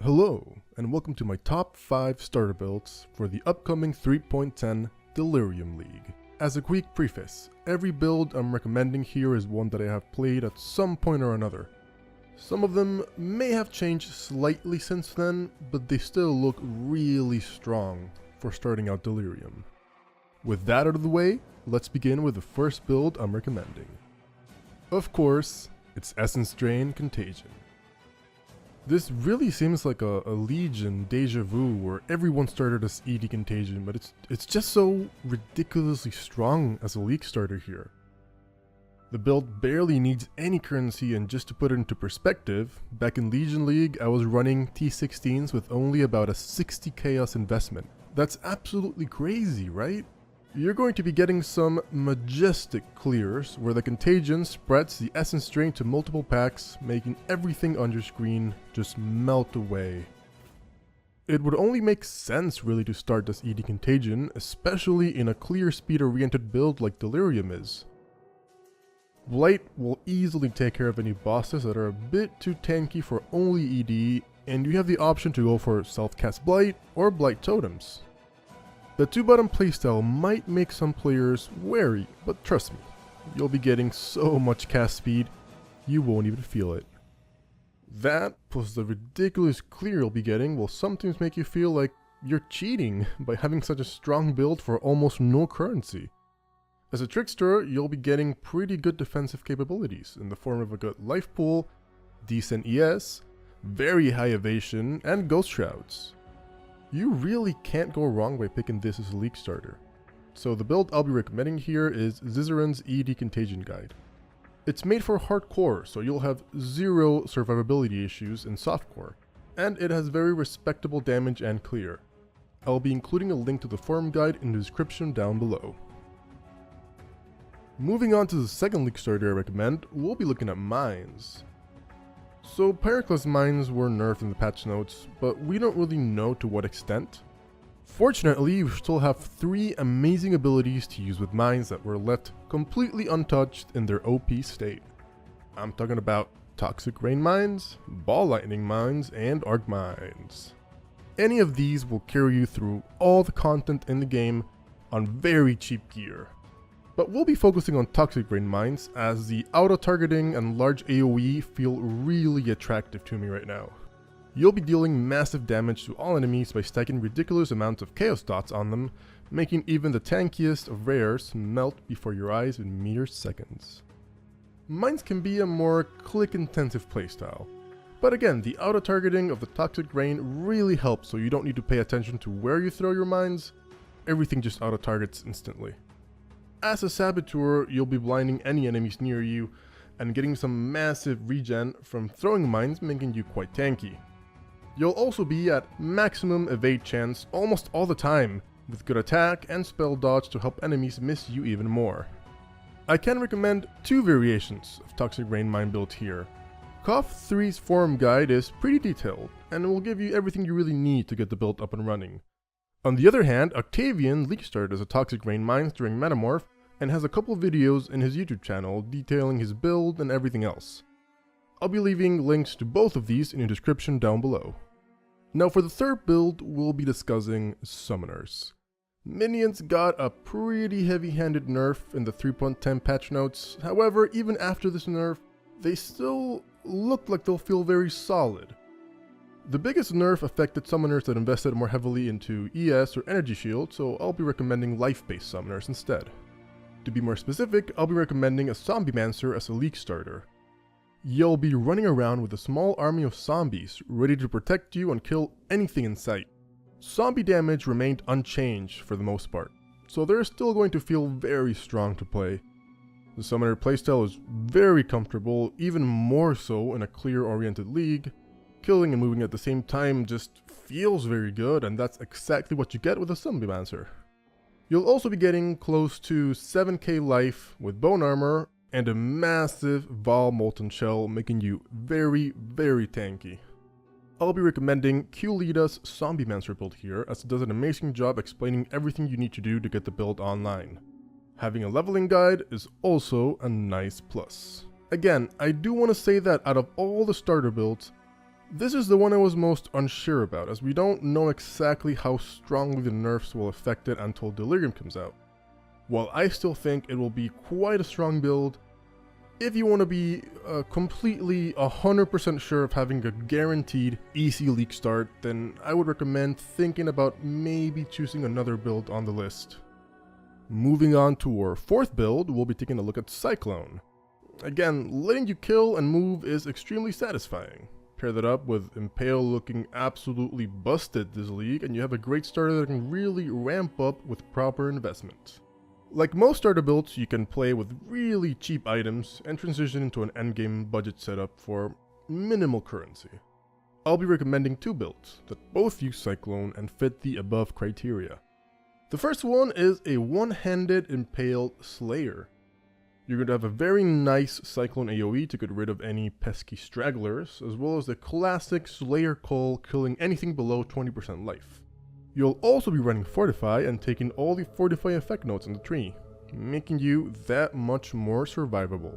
Hello, and welcome to my top 5 starter builds for the upcoming 3.10 Delirium League. As a quick preface, every build I'm recommending here is one that I have played at some point or another. Some of them may have changed slightly since then, but they still look really strong for starting out Delirium. With that out of the way, let's begin with the first build I'm recommending. Of course, it's Essence Drain Contagion. This really seems like a Legion deja vu where everyone started as ED Contagion, but it's just so ridiculously strong as a League starter here. The build barely needs any currency, and just to put it into perspective, back in Legion League I was running T16s with only about a 60 chaos investment. That's absolutely crazy, right? You're going to be getting some majestic clears where the Contagion spreads the Essence Drain to multiple packs, making everything on your screen just melt away. It would only make sense really to start this ED Contagion, especially in a clear speed oriented build like Delirium is. Blight will easily take care of any bosses that are a bit too tanky for only ED, and you have the option to go for self-cast Blight or Blight Totems. The 2-button playstyle might make some players wary, but trust me, you'll be getting so much cast speed, you won't even feel it. That, plus the ridiculous clear you'll be getting, will sometimes make you feel like you're cheating by having such a strong build for almost no currency. As a trickster, you'll be getting pretty good defensive capabilities in the form of a good life pool, decent ES, very high evasion, and ghost shrouds. You really can't go wrong by picking this as a League starter. So the build I'll be recommending here is Zizzarin's ED Contagion Guide. It's made for hardcore, so you'll have zero survivability issues in softcore, and it has very respectable damage and clear. I'll be including a link to the forum guide in the description down below. Moving on to the second League starter I recommend, we'll be looking at Mines. So Pyroclast Mines were nerfed in the patch notes, but we don't really know to what extent. Fortunately, we still have 3 amazing abilities to use with Mines that were left completely untouched in their OP state. I'm talking about Toxic Rain Mines, Ball Lightning Mines, and Arc Mines. Any of these will carry you through all the content in the game on very cheap gear. But we'll be focusing on Toxic Rain Mines, as the auto-targeting and large AoE feel really attractive to me right now. You'll be dealing massive damage to all enemies by stacking ridiculous amounts of chaos dots on them, making even the tankiest of rares melt before your eyes in mere seconds. Mines can be a more click-intensive playstyle, but again, the auto-targeting of the Toxic Rain really helps, so you don't need to pay attention to where you throw your mines, everything just auto-targets instantly. As a Saboteur, you'll be blinding any enemies near you and getting some massive regen from throwing mines, making you quite tanky. You'll also be at maximum evade chance almost all the time, with good attack and spell dodge to help enemies miss you even more. I can recommend 2 variations of Toxic Rain Mine build here. KOF 3's forum guide is pretty detailed, and will give you everything you really need to get the build up and running. On the other hand, Octavian League started as a Toxic Rain Mines during Metamorph, and has a couple videos in his YouTube channel detailing his build and everything else. I'll be leaving links to both of these in the description down below. Now for the third build, we'll be discussing Summoners. Minions got a pretty heavy-handed nerf in the 3.10 patch notes, however, even after this nerf, they still look like they'll feel very solid. The biggest nerf affected summoners that invested more heavily into ES or Energy Shield, so I'll be recommending life-based summoners instead. To be more specific, I'll be recommending a Zombiemancer as a League starter. You'll be running around with a small army of zombies, ready to protect you and kill anything in sight. Zombie damage remained unchanged for the most part, so they're still going to feel very strong to play. The summoner playstyle is very comfortable, even more so in a clear-oriented league. Killing and moving at the same time just feels very good, and that's exactly what you get with a Zombiemancer. You'll also be getting close to 7k life with bone armor and a massive Vol Molten Shell, making you very, very tanky. I'll be recommending Qlida's Zombiemancer build here, as it does an amazing job explaining everything you need to do to get the build online. Having a leveling guide is also a nice plus. Again, I do want to say that out of all the starter builds, This is the one I was most unsure about, as we don't know exactly how strongly the nerfs will affect it until Delirium comes out. While I still think it will be quite a strong build, if you want to be completely 100% sure of having a guaranteed easy league start, then I would recommend thinking about maybe choosing another build on the list. Moving on to our fourth build, we'll be taking a look at Cyclone. Again, letting you kill and move is extremely satisfying. Pair that up with Impale looking absolutely busted this league, and you have a great starter that can really ramp up with proper investment. Like most starter builds, you can play with really cheap items and transition into an endgame budget setup for minimal currency. I'll be recommending two builds that both use Cyclone and fit the above criteria. The first one is a one-handed Impale Slayer. You're going to have a very nice Cyclone AoE to get rid of any pesky stragglers, as well as the classic Slayer Call killing anything below 20% life. You'll also be running Fortify and taking all the Fortify effect notes in the tree, making you that much more survivable.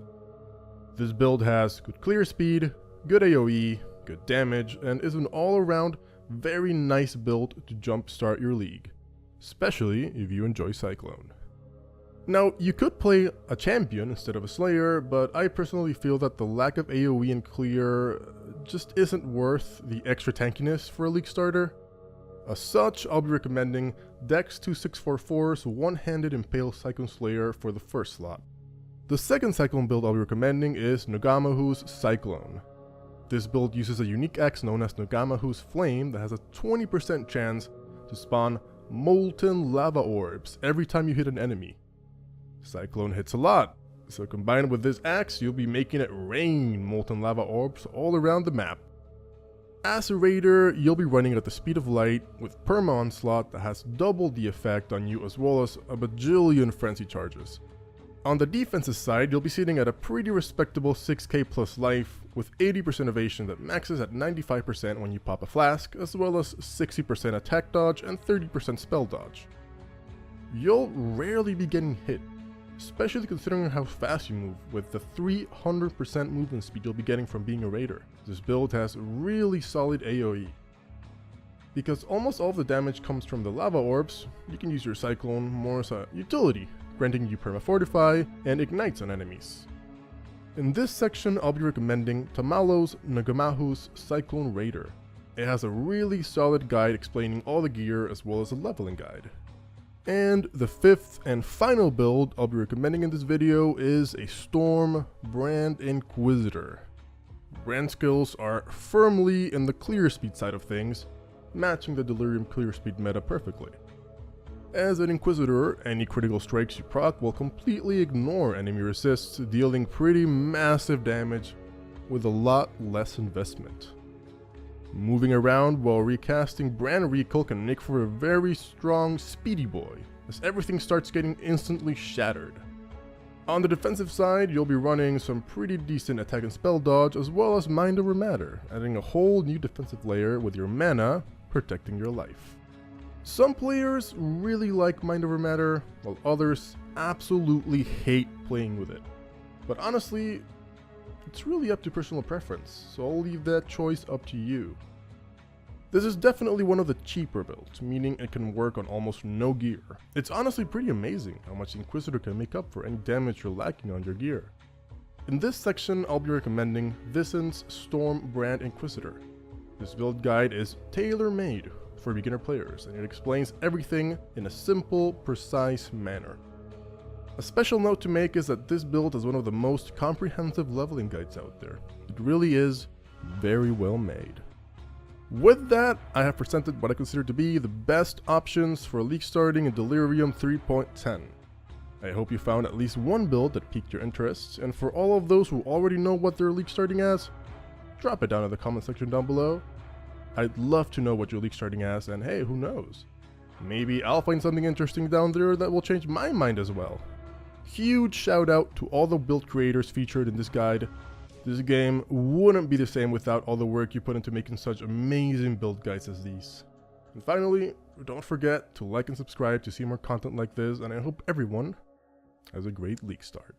This build has good clear speed, good AoE, good damage, and is an all-around very nice build to jumpstart your league, especially if you enjoy Cyclone. Now, you could play a champion instead of a Slayer, but I personally feel that the lack of AoE and clear just isn't worth the extra tankiness for a league starter. As such, I'll be recommending Dex 2644's one-handed Impale Cyclone Slayer for the first slot. The second Cyclone build I'll be recommending is Nagamma's Cyclone. This build uses a unique axe known as Nagamma's Flame that has a 20% chance to spawn molten lava orbs every time you hit an enemy. Cyclone hits a lot, so combined with this axe, you'll be making it rain molten lava orbs all around the map. As a raider, you'll be running at the speed of light with Perma Onslaught that has doubled the effect on you, as well as a bajillion frenzy charges. On the defensive side, you'll be sitting at a pretty respectable 6k plus life with 80% evasion that maxes at 95% when you pop a flask, as well as 60% attack dodge and 30% spell dodge. You'll rarely be getting hit, especially considering how fast you move with the 300% movement speed you'll be getting from being a raider. This build has really solid AoE. Because almost all of the damage comes from the lava orbs, you can use your Cyclone more as a utility, granting you perma-fortify and ignites on enemies. In this section, I'll be recommending Tamalo's Nagamma's Cyclone Raider. It has a really solid guide explaining all the gear as well as a leveling guide. And the fifth and final build I'll be recommending in this video is a Storm Brand Inquisitor. Brand skills are firmly in the clear speed side of things, matching the Delirium clear speed meta perfectly. As an Inquisitor, any critical strikes you proc will completely ignore enemy resists, dealing pretty massive damage with a lot less investment. Moving around while recasting Brand Recall can make for a very strong speedy boy, as everything starts getting instantly shattered. On the defensive side, you'll be running some pretty decent attack and spell dodge, as well as Mind Over Matter, adding a whole new defensive layer with your mana protecting your life. Some players really like Mind Over Matter, while others absolutely hate playing with it. But honestly, it's really up to personal preference, so I'll leave that choice up to you. This is definitely one of the cheaper builds, meaning it can work on almost no gear. It's honestly pretty amazing how much the Inquisitor can make up for any damage you're lacking on your gear. In this section, I'll be recommending Vincent's Storm Brand Inquisitor. This build guide is tailor-made for beginner players, and it explains everything in a simple, precise manner. A special note to make is that this build is one of the most comprehensive leveling guides out there. It really is very well made. With that, I have presented what I consider to be the best options for league starting in Delirium 3.10. I hope you found at least one build that piqued your interest, and for all of those who already know what they're league starting as, drop it down in the comment section down below. I'd love to know what you're league starting as, and hey, who knows? Maybe I'll find something interesting down there that will change my mind as well. Huge shout out to all the build creators featured in this guide. This game wouldn't be the same without all the work you put into making such amazing build guides as these. And finally, don't forget to like and subscribe to see more content like this, and I hope everyone has a great league start.